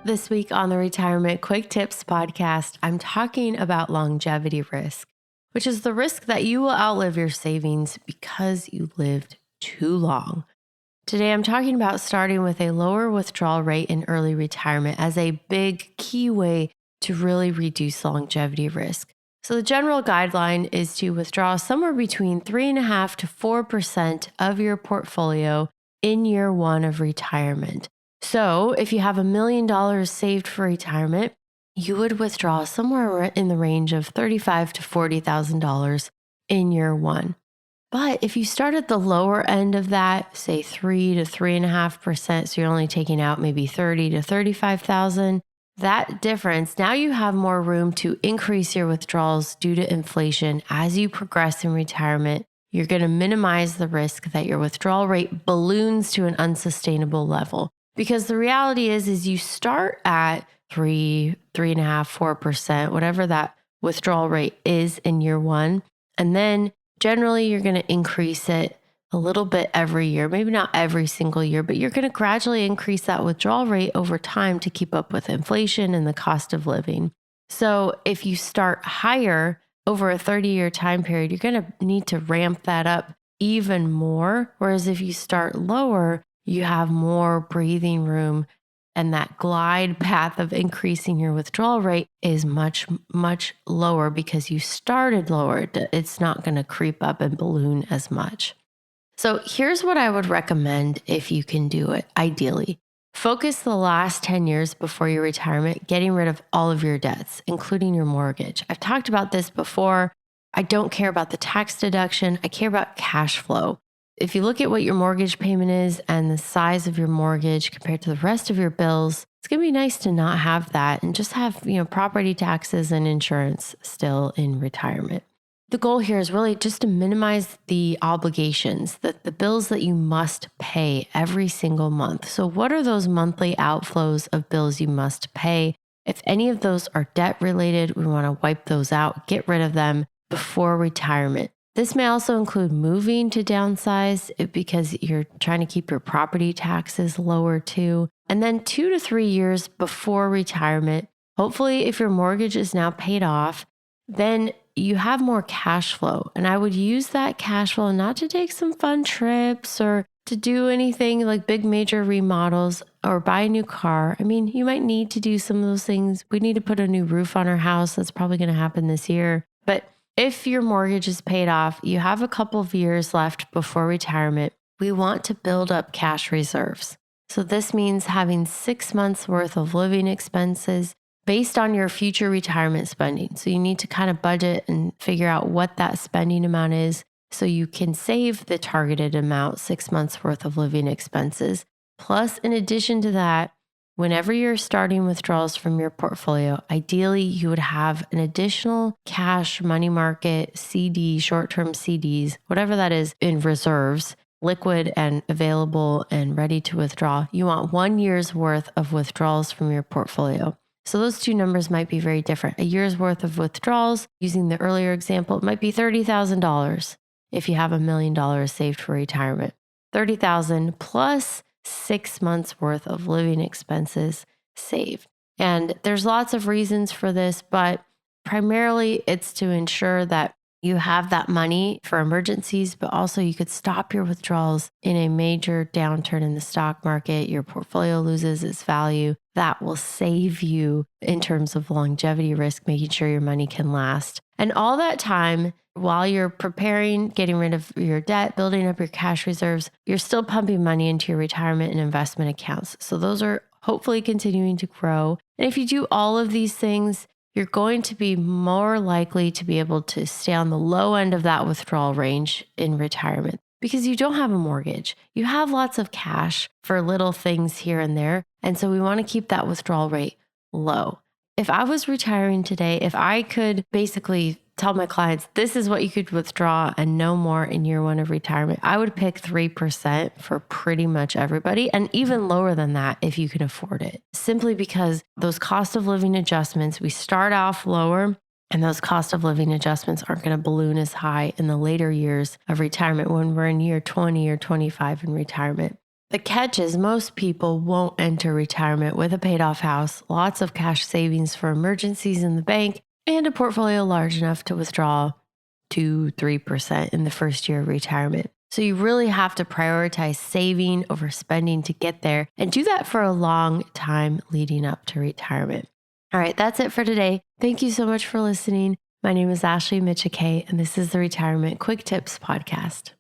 This week on the Retirement Quick Tips podcast, I'm talking about longevity risk, which is the risk that you will outlive your savings because you lived too long. Today, I'm talking about starting with a lower withdrawal rate in early retirement as a big key way to really reduce longevity risk. So the general guideline is to withdraw somewhere between 3.5% to 4% of your portfolio in year one of retirement. So if you have $1 million saved for retirement, you would withdraw somewhere in the range of $35,000 to $40,000 in year one. But if you start at the lower end of that, say 3 to 3.5%, so you're only taking out maybe 30 to 35,000, that difference, now you have more room to increase your withdrawals due to inflation as you progress in retirement. You're going to minimize the risk that your withdrawal rate balloons to an unsustainable level. Because the reality is you start at 3.5%, 4%, whatever that withdrawal rate is in year one. And then generally you're going to increase it a little bit every year, maybe not every single year, but you're going to gradually increase that withdrawal rate over time to keep up with inflation and the cost of living. So if you start higher over a 30-year time period, you're going to need to ramp that up even more. Whereas if you start lower, you have more breathing room, and that glide path of increasing your withdrawal rate is much, much lower because you started lower. It's not going to creep up and balloon as much. So here's what I would recommend if you can do it, ideally. Focus the last 10 years before your retirement, getting rid of all of your debts, including your mortgage. I've talked about this before. I don't care about the tax deduction. I care about cash flow. If you look at what your mortgage payment is and the size of your mortgage compared to the rest of your bills, it's going to be nice to not have that and just have, property taxes and insurance still in retirement. The goal here is really just to minimize the obligations, the bills that you must pay every single month. So what are those monthly outflows of bills you must pay? If any of those are debt related, we want to wipe those out, get rid of them before retirement. This may also include moving to downsize because you're trying to keep your property taxes lower too. And then 2 to 3 years before retirement, hopefully if your mortgage is now paid off, then you have more cash flow. And I would use that cash flow not to take some fun trips or to do anything like big major remodels or buy a new car. I mean, you might need to do some of those things. We need to put a new roof on our house. That's probably going to happen this year. But if your mortgage is paid off, you have a couple of years left before retirement. We want to build up cash reserves. So this means having 6 months worth of living expenses based on your future retirement spending. So you need to kind of budget and figure out what that spending amount is so you can save the targeted amount, 6 months worth of living expenses. Plus, in addition to that, whenever you're starting withdrawals from your portfolio, ideally you would have an additional cash, money market, CD, short-term CDs, whatever that is, in reserves, liquid and available and ready to withdraw. You want 1 year's worth of withdrawals from your portfolio. So those two numbers might be very different. A year's worth of withdrawals, using the earlier example, it might be $30,000 if you have $1 million saved for retirement. $30,000 plus 6 months worth of living expenses saved. And there's lots of reasons for this, but primarily it's to ensure that you have that money for emergencies, but also you could stop your withdrawals in a major downturn in the stock market. Your portfolio loses its value. That will save you in terms of longevity risk, making sure your money can last. And all that time, while you're preparing, getting rid of your debt, building up your cash reserves, you're still pumping money into your retirement and investment accounts. So those are hopefully continuing to grow. And if you do all of these things, you're going to be more likely to be able to stay on the low end of that withdrawal range in retirement because you don't have a mortgage. You have lots of cash for little things here and there. And so we want to keep that withdrawal rate low. If I was retiring today, if I could basically tell my clients, this is what you could withdraw and no more in year one of retirement, I would pick 3% for pretty much everybody, and even lower than that if you can afford it. Simply because those cost of living adjustments, we start off lower, and those cost of living adjustments aren't going to balloon as high in the later years of retirement when we're in year 20 or 25 in retirement. The catch is most people won't enter retirement with a paid off house, lots of cash savings for emergencies in the bank, and a portfolio large enough to withdraw 2-3% in the first year of retirement. So you really have to prioritize saving over spending to get there and do that for a long time leading up to retirement. All right, that's it for today. Thank you so much for listening. My name is Ashley Michike, and this is the Retirement Quick Tips Podcast.